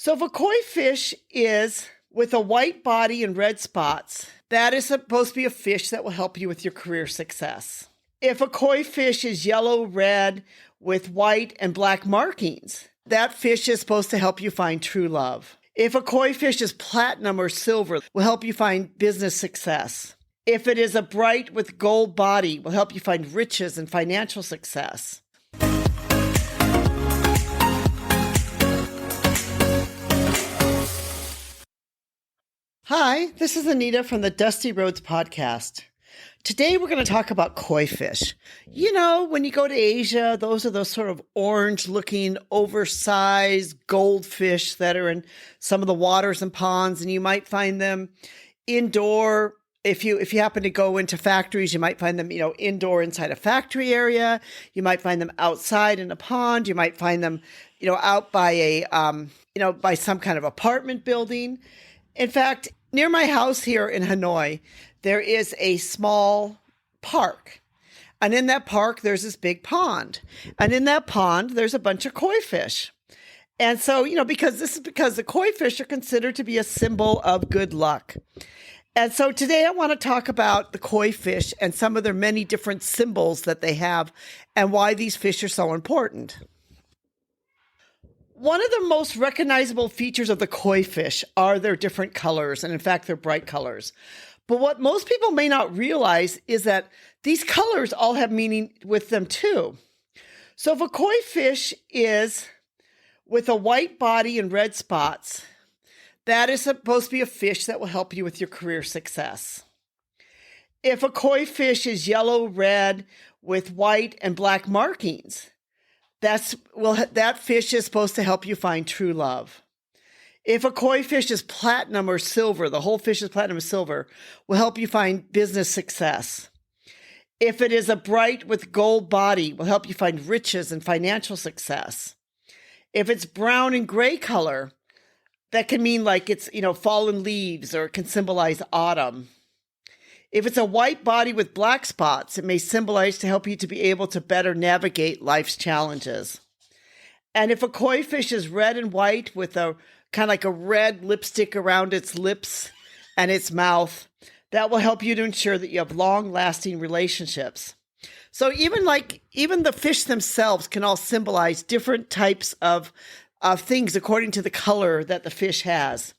So if a koi fish is with a white body and red spots, that is supposed to be a fish that will help you with your career success. If a koi fish is yellow-red with white and black markings, that fish is supposed to help you find true love. If a koi fish is platinum or silver, will help you find business success. If it is a bright with gold body, will help you find riches and financial success. Hi, this is Anita from the Dusty Roads podcast. Today we're going to talk about koi fish. You know, when you go to Asia, those are those sort of orange-looking, oversized goldfish that are in some of the waters and ponds, and you might find them indoor. If you happen to go into factories, you might find them, indoor inside a factory area. You might find them outside in a pond. You might find them, out by by some kind of apartment building. In fact, near my house here in Hanoi, there is a small park. And in that park, there's this big pond. And in that pond, there's a bunch of koi fish. And so, because the koi fish are considered to be a symbol of good luck. And so today I want to talk about the koi fish and some of their many different symbols that they have and why these fish are so important. One of the most recognizable features of the koi fish are their different colors, and in fact, they're bright colors. But what most people may not realize is that these colors all have meaning with them too. So if a koi fish is with a white body and red spots, that is supposed to be a fish that will help you with your career success. If a koi fish is yellow-red with white and black markings, that fish is supposed to help you find true love. If a koi fish is platinum or silver, the whole fish is platinum or silver, will help you find business success. If it is a bright with gold body, will help you find riches and financial success. If it's brown and gray color, that can mean like it's, fallen leaves, or it can symbolize autumn. If it's a white body with black spots, it may symbolize to help you to be able to better navigate life's challenges. And if a koi fish is red and white with a kind of like a red lipstick around its lips and its mouth, that will help you to ensure that you have long-lasting relationships. So even the fish themselves can all symbolize different types of things according to the color that the fish has.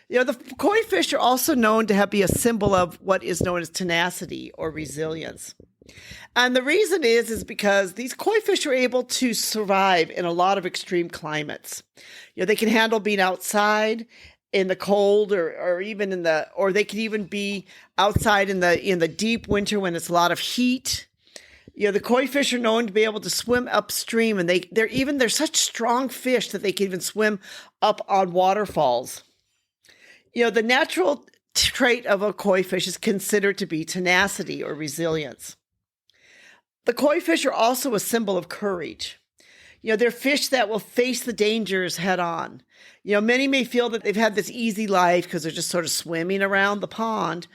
The koi fish are also known to be a symbol of what is known as tenacity or resilience. And the reason is because these koi fish are able to survive in a lot of extreme climates. They can handle being outside in the cold or they can even be outside in the deep winter when it's a lot of heat. The koi fish are known to be able to swim upstream, and they're such strong fish that they can even swim up on waterfalls. The natural trait of a koi fish is considered to be tenacity or resilience. The koi fish are also a symbol of courage. They're fish that will face the dangers head on. Many may feel that they've had this easy life because they're just sort of swimming around the pond.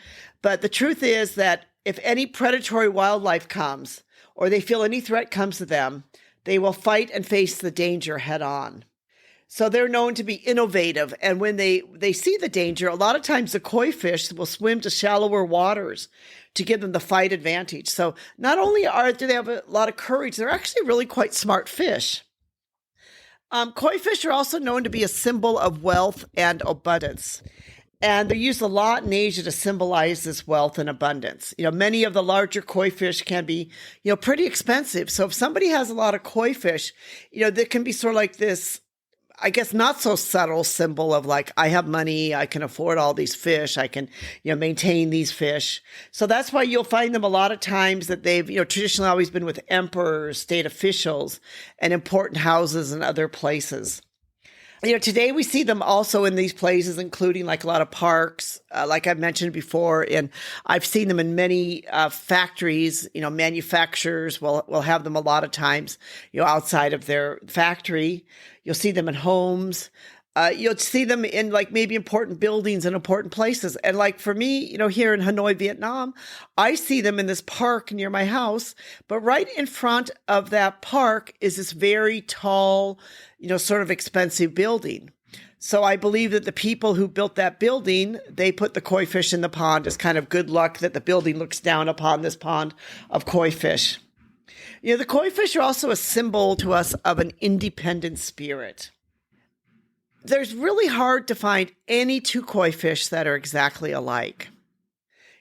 But the truth is that if any predatory wildlife comes, or they feel any threat comes to them, they will fight and face the danger head on. So they're known to be innovative. And when they see the danger, a lot of times the koi fish will swim to shallower waters to give them the fight advantage. So not only do they have a lot of courage, they're actually really quite smart fish. Koi fish are also known to be a symbol of wealth and abundance. And they're used a lot in Asia to symbolize this wealth and abundance. Many of the larger koi fish can be, pretty expensive. So if somebody has a lot of koi fish, that can be sort of like this, I guess, not so subtle symbol of like, I have money, I can afford all these fish, I can, maintain these fish. So that's why you'll find them a lot of times that they've, traditionally always been with emperors, state officials, and important houses and other places. Today we see them also in these places, including like a lot of parks, like I've mentioned before, and I've seen them in many factories. Manufacturers will have them a lot of times, outside of their factory. You'll see them in homes. You'll see them in like maybe important buildings and important places. And like for me, here in Hanoi, Vietnam, I see them in this park near my house, but right in front of that park is this very tall, sort of expensive building. So I believe that the people who built that building, they put the koi fish in the pond as kind of good luck that the building looks down upon this pond of koi fish. The koi fish are also a symbol to us of an independent spirit. There's really hard to find any two koi fish that are exactly alike.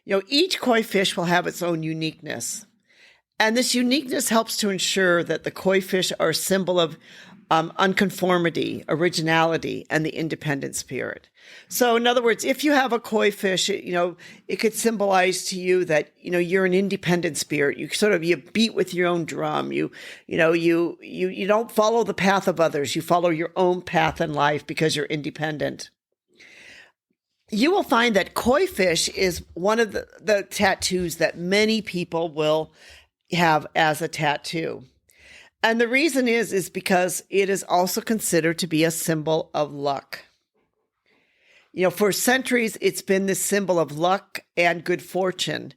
Each koi fish will have its own uniqueness. And this uniqueness helps to ensure that the koi fish are a symbol of unconformity, originality, and the independent spirit. So in other words, if you have a koi fish, it could symbolize to you that, you're an independent spirit. You beat with your own drum. You don't follow the path of others. You follow your own path in life because you're independent. You will find that koi fish is one of the tattoos that many people will have as a tattoo. And the reason is because it is also considered to be a symbol of luck. For centuries, it's been this symbol of luck and good fortune.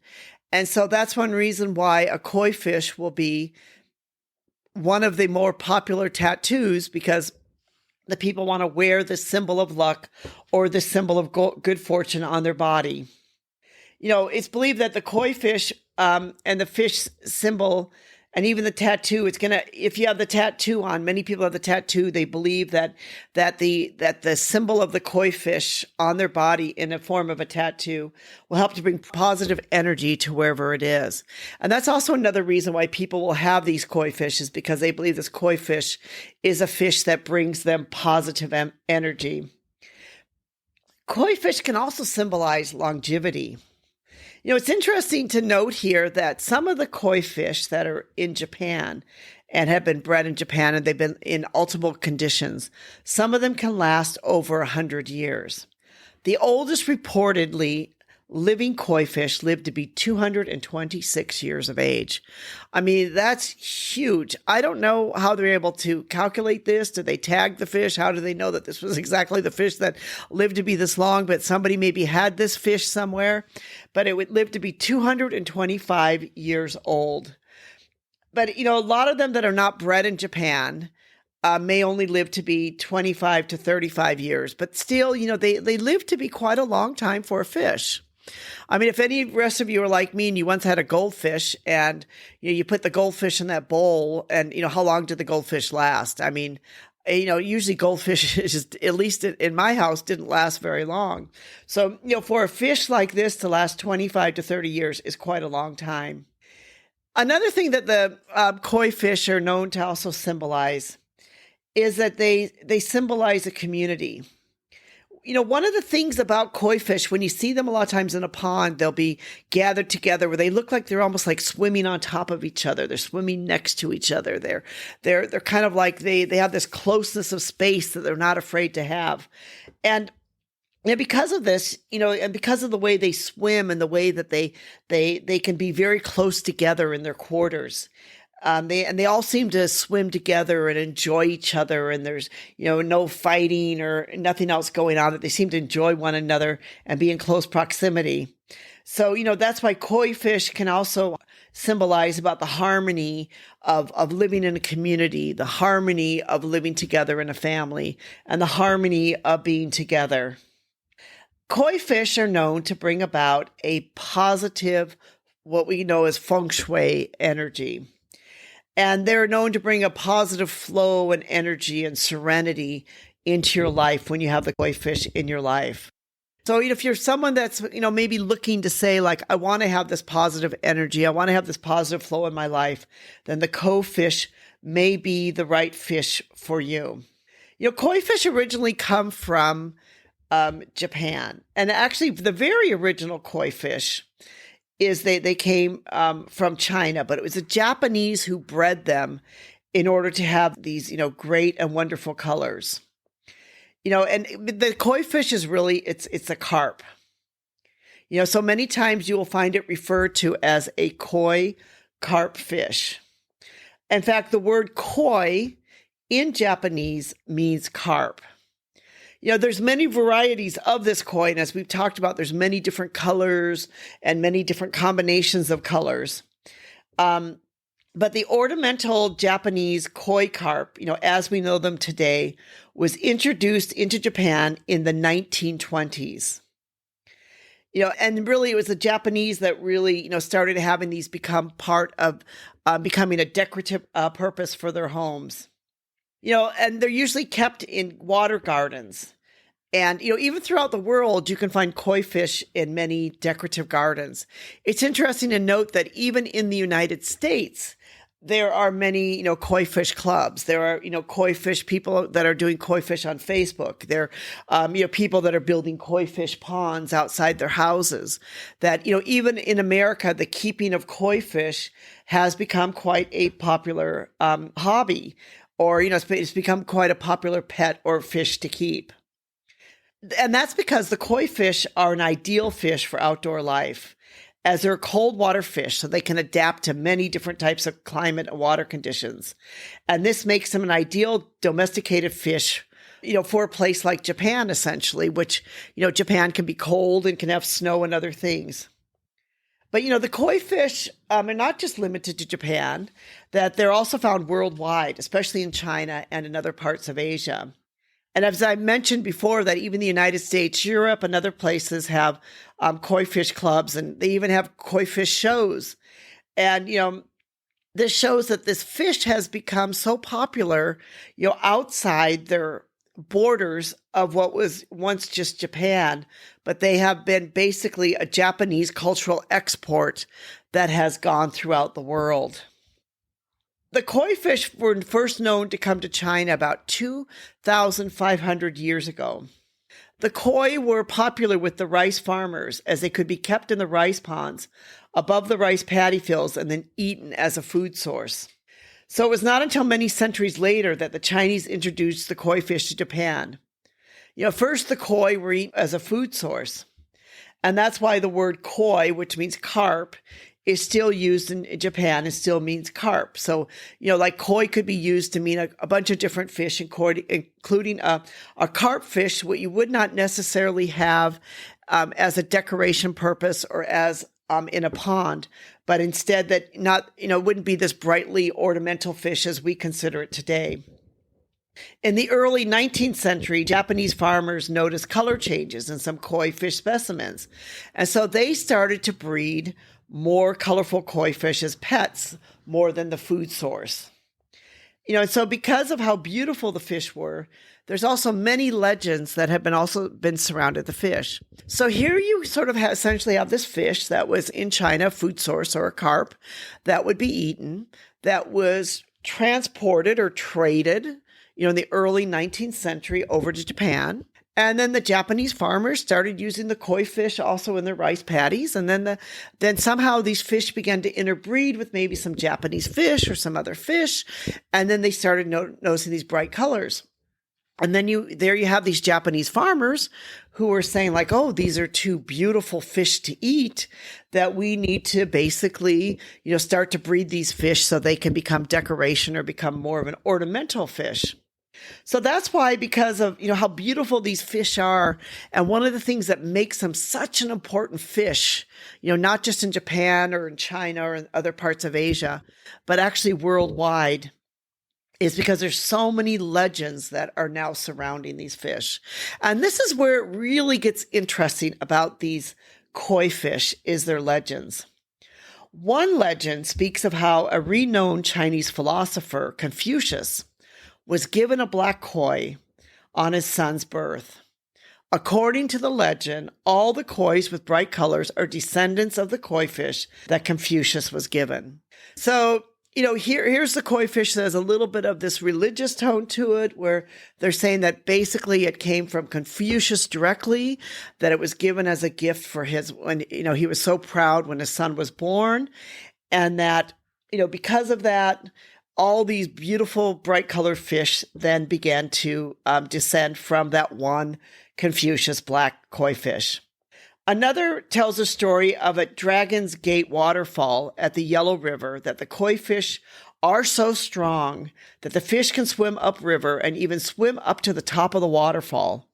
And so that's one reason why a koi fish will be one of the more popular tattoos, because the people want to wear the symbol of luck or the symbol of good fortune on their body. It's believed that the koi fish and the fish symbol and even the tattoo, if you have the tattoo on, many people have the tattoo, they believe that the symbol of the koi fish on their body in a form of a tattoo will help to bring positive energy to wherever it is. And that's also another reason why people will have these koi fish, is because they believe this koi fish is a fish that brings them positive energy. Koi fish can also symbolize longevity. It's interesting to note here that some of the koi fish that are in Japan and have been bred in Japan, and they've been in optimal conditions, some of them can last over 100 years. The oldest reportedly living koi fish lived to be 226 years of age. I mean, that's huge. I don't know how they're able to calculate this. Do they tag the fish? How do they know that this was exactly the fish that lived to be this long, but somebody maybe had this fish somewhere? But it would live to be 225 years old. But, a lot of them that are not bred in Japan may only live to be 25 to 35 years. But still, they live to be quite a long time for a fish. I mean, if any rest of you are like me and you once had a goldfish and you put the goldfish in that bowl, and how long did the goldfish last? I mean, usually goldfish just, at least in my house, didn't last very long. So, for a fish like this to last 25 to 30 years is quite a long time. Another thing that the koi fish are known to also symbolize is that they symbolize a community. One of the things about koi fish, when you see them a lot of times in a pond, they'll be gathered together where they look like they're almost like swimming on top of each other. They're swimming next to each other. They're kind of like they have this closeness of space that they're not afraid to have. And because of this, and because of the way they swim and the way that they can be very close together in their quarters. They all seem to swim together and enjoy each other, and there's, no fighting or nothing else going on, that they seem to enjoy one another and be in close proximity. So, that's why koi fish can also symbolize about the harmony of living in a community, the harmony of living together in a family, and the harmony of being together. Koi fish are known to bring about a positive, what we know as feng shui energy. And they're known to bring a positive flow and energy and serenity into your life when you have the koi fish in your life. So if you're someone that's, maybe looking to say, like, I want to have this positive energy, I want to have this positive flow in my life, then the koi fish may be the right fish for you. Koi fish originally come from Japan. And actually, the very original koi fish is they came from China, but it was the Japanese who bred them in order to have these, great and wonderful colors. And the koi fish is really, it's a carp. So many times you will find it referred to as a koi carp fish. In fact, the word koi in Japanese means carp. There's many varieties of this koi, and as we've talked about, there's many different colors and many different combinations of colors. But the ornamental Japanese koi carp, as we know them today, was introduced into Japan in the 1920s. And really it was the Japanese that really, started having these become part of becoming a decorative purpose for their homes. And they're usually kept in water gardens. And, even throughout the world, you can find koi fish in many decorative gardens. It's interesting to note that even in the United States, there are many, koi fish clubs. There are, koi fish people that are doing koi fish on Facebook. There are, people that are building koi fish ponds outside their houses. That, even in America, the keeping of koi fish has become quite a popular hobby, or, it's become quite a popular pet or fish to keep. And that's because the koi fish are an ideal fish for outdoor life, as they're cold water fish, so they can adapt to many different types of climate and water conditions. And this makes them an ideal domesticated fish, for a place like Japan, essentially, which, Japan can be cold and can have snow and other things. But, the koi fish are not just limited to Japan, that they're also found worldwide, especially in China and in other parts of Asia. And as I mentioned before, that even the United States, Europe, and other places have koi fish clubs, and they even have koi fish shows. And, this shows that this fish has become so popular, outside their borders of what was once just Japan, but they have been basically a Japanese cultural export that has gone throughout the world. The koi fish were first known to come to China about 2,500 years ago. The koi were popular with the rice farmers, as they could be kept in the rice ponds above the rice paddy fields and then eaten as a food source. So it was not until many centuries later that the Chinese introduced the koi fish to Japan. First the koi were eaten as a food source. And that's why the word koi, which means carp, is still used in Japan and still means carp. So, like koi could be used to mean a bunch of different fish, including a carp fish, what you would not necessarily have as a decoration purpose or as in a pond, but instead that not, wouldn't be this brightly ornamental fish as we consider it today. In the early 19th century, Japanese farmers noticed color changes in some koi fish specimens. And so they started to breed more colorful koi fish as pets more than the food source. And so because of how beautiful the fish were, there's also many legends that have been surrounded the fish. So here you sort of essentially have this fish that was in China, food source or a carp, that would be eaten, that was transported or traded, in the early 19th century over to Japan. And then the Japanese farmers started using the koi fish also in their rice paddies. And then somehow these fish began to interbreed with maybe some Japanese fish or some other fish. And then they started noticing these bright colors. And then there you have these Japanese farmers who were saying like, oh, these are too beautiful fish to eat, that we need to basically, start to breed these fish so they can become decoration or become more of an ornamental fish. So that's why, because of, how beautiful these fish are, and one of the things that makes them such an important fish, not just in Japan or in China or in other parts of Asia, but actually worldwide, is because there's so many legends that are now surrounding these fish. And this is where it really gets interesting about these koi fish, is their legends. One legend speaks of how a renowned Chinese philosopher, Confucius, was given a black koi on his son's birth. According to the legend, all the kois with bright colors are descendants of the koi fish that Confucius was given. So, here's the koi fish that has a little bit of this religious tone to it, where they're saying that basically it came from Confucius directly, that it was given as a gift for when he was so proud when his son was born, and that, because of that, all these beautiful, bright colored fish then began to descend from that one Confucius black koi fish. Another tells a story of a Dragon's Gate waterfall at the Yellow River, that the koi fish are so strong that the fish can swim upriver and even swim up to the top of the waterfall.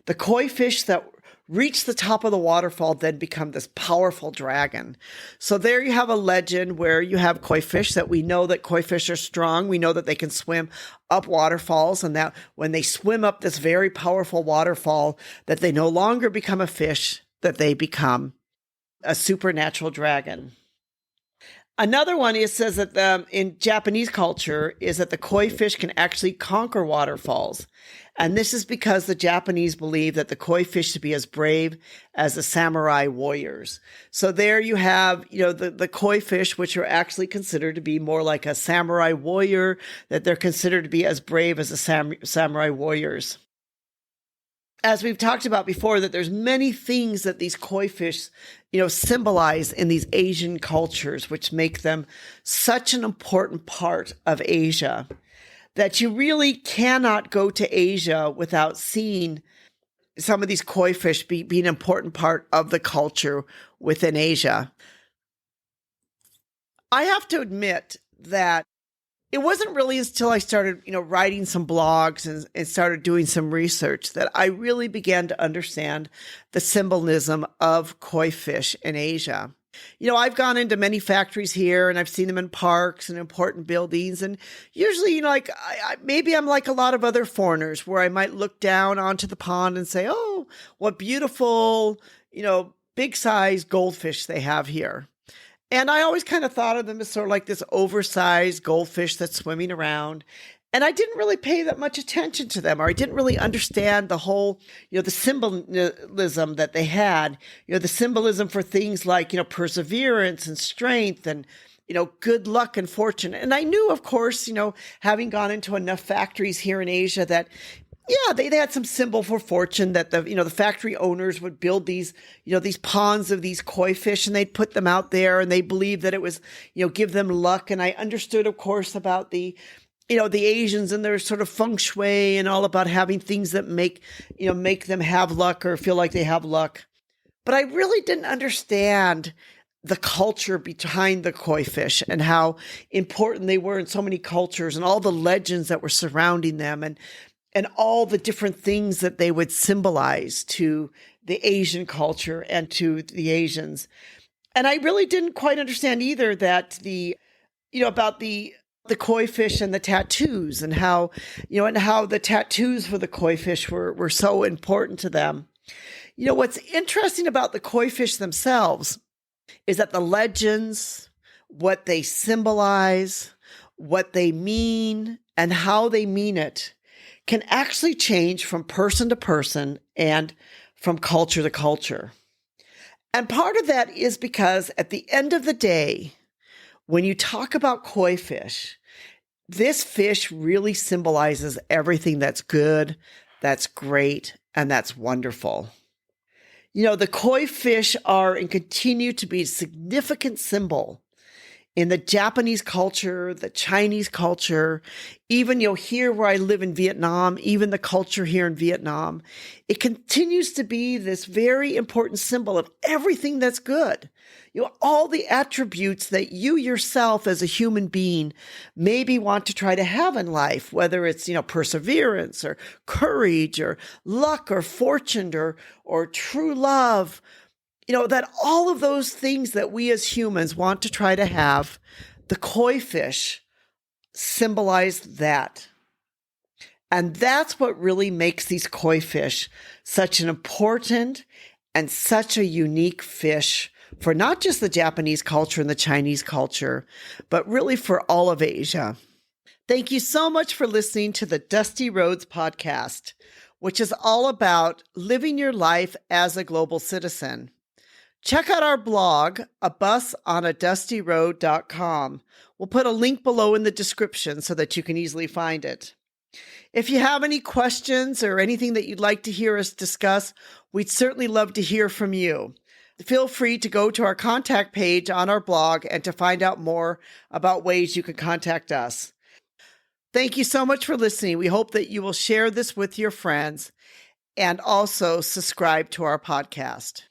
The koi fish that reach the top of the waterfall, then become this powerful dragon. So there you have a legend where you have koi fish that we know that koi fish are strong. We know that they can swim up waterfalls, and that when they swim up this very powerful waterfall, that they no longer become a fish, that they become a supernatural dragon. Another one says that in Japanese culture is that the koi fish can actually conquer waterfalls. And this is because the Japanese believe that the koi fish to be as brave as the samurai warriors. So there you have, the koi fish, which are actually considered to be more like a samurai warrior, that they're considered to be as brave as the samurai warriors. As we've talked about before, that there's many things that these koi fish, symbolize in these Asian cultures, which make them such an important part of Asia, that you really cannot go to Asia without seeing some of these koi fish being an important part of the culture within Asia. I have to admit that it wasn't really until I started, writing some blogs and started doing some research that I really began to understand the symbolism of koi fish in Asia. I've gone into many factories here, and I've seen them in parks and important buildings. And usually, maybe I'm like a lot of other foreigners, where I might look down onto the pond and say, oh, what beautiful, big size goldfish they have here. And I always kind of thought of them as sort of like this oversized goldfish that's swimming around. And I didn't really pay that much attention to them, or I didn't really understand the whole, the symbolism that they had, the symbolism for things like, perseverance and strength and, good luck and fortune. And I knew, of course, having gone into enough factories here in Asia that, yeah, they had some symbol for fortune, that the factory owners would build these, these ponds of these koi fish, and they'd put them out there, and they believed that it was, give them luck. And I understood, of course, about the Asians and their sort of feng shui and all about having things that make them have luck or feel like they have luck. But I really didn't understand the culture behind the koi fish and how important they were in so many cultures, and all the legends that were surrounding them, and all the different things that they would symbolize to the Asian culture and to the Asians. And I really didn't quite understand either that about the koi fish and the tattoos, and how the tattoos for the koi fish were so important to them. What's interesting about the koi fish themselves is that the legends, what they symbolize, what they mean, and how they mean it can actually change from person to person and from culture to culture. And part of that is because at the end of the day, when you talk about koi fish, this fish really symbolizes everything that's good, that's great, and that's wonderful. The koi fish are and continue to be a significant symbol in the Japanese culture, the Chinese culture, even, here where I live in Vietnam, even the culture here in Vietnam, it continues to be this very important symbol of everything that's good. All the attributes that you yourself as a human being maybe want to try to have in life, whether it's, perseverance or courage or luck or fortune or true love, that all of those things that we as humans want to try to have, the koi fish symbolize that. And that's what really makes these koi fish such an important and such a unique fish for not just the Japanese culture and the Chinese culture, but really for all of Asia. Thank you so much for listening to the Dusty Roads podcast, which is all about living your life as a global citizen. Check out our blog, abusonadastyroad.com. We'll put a link below in the description so that you can easily find it. If you have any questions or anything that you'd like to hear us discuss, we'd certainly love to hear from you. Feel free to go to our contact page on our blog and to find out more about ways you can contact us. Thank you so much for listening. We hope that you will share this with your friends and also subscribe to our podcast.